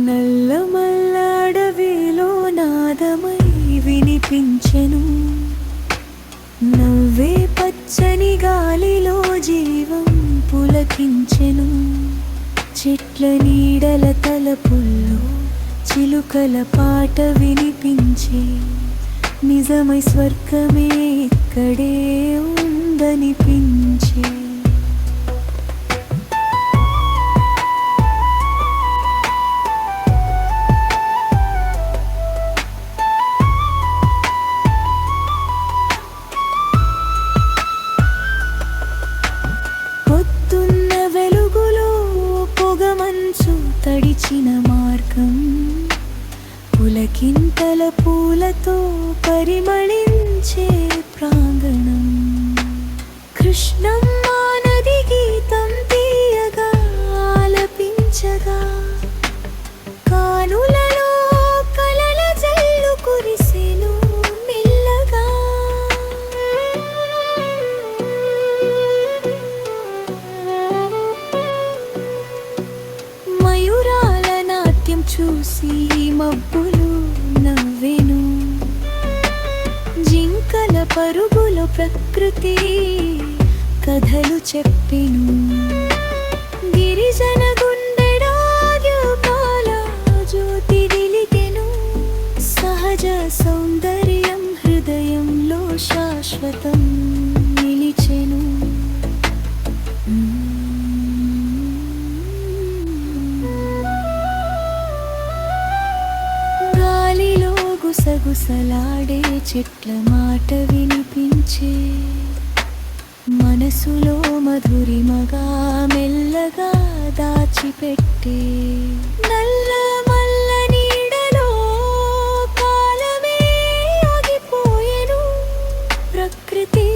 నల్లమల్ల అడవిలో నాదమై వినిపించెను, నవ్వే పచ్చని గాలిలో జీవం పులకించెను. చెట్ల నీడల తలపుల్లో చిలుకల పాట వినిపించే, నిజమై స్వర్గమే ఇక్కడే ఉందనిపించే. తడిచిన మార్గం పులకింతల పూలతో పరిమళించే ప్రాంగణం. కృష్ణమ్మ నది గీతం తీయగా ఆలపించగా, కానులలో కలల జల్లు కురిసెను మెల్లగా. మయూరాల నాట్యం చూసి మబ్బులు నవ్వెను, జింకల పరుగులో ప్రకృతి కథలు చెప్పెను. గిరిజన గుండెడాద్యోపాల జ్యోతి వెలిగెను, సహజ సౌందర్యం హృదయంలో శాశ్వతం నిలిచెను. గుసగుసలాడే చెట్ల మాట వినిపించే, మనసులో మధురిమగా మెల్లగా దాచిపెట్టే. నల్లమల్ల నీడలో కాలమే ఆగిపోయెను, ప్రకృతి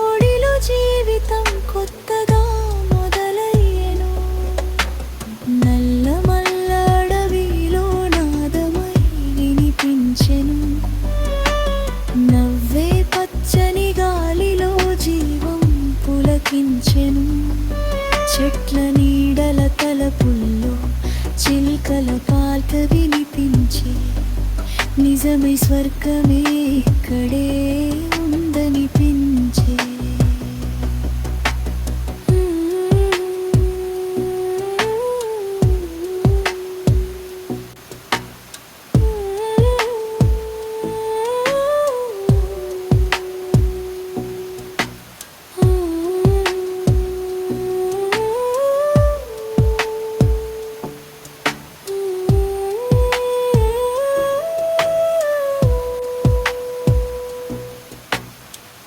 ఒడిలో జీవితం కొత్తగా మొదలయ్యెను. నల్లమల్ల అడవిలో నాదమై వినిపించెను, నవ్వే పచ్చని గాలిలో జీవం పులకించెను. చెట్ల నీడల తలపుల్లో చిల్కల పాట వినిపించే, నిజమై స్వర్గమే ఇక్కడే ఉందనిపించే.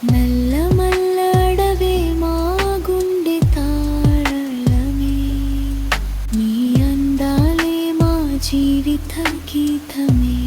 నల్లమల్ల అడవే మా గుండె తాళమే, నీ అందాలే మా జీవిత గీతమే.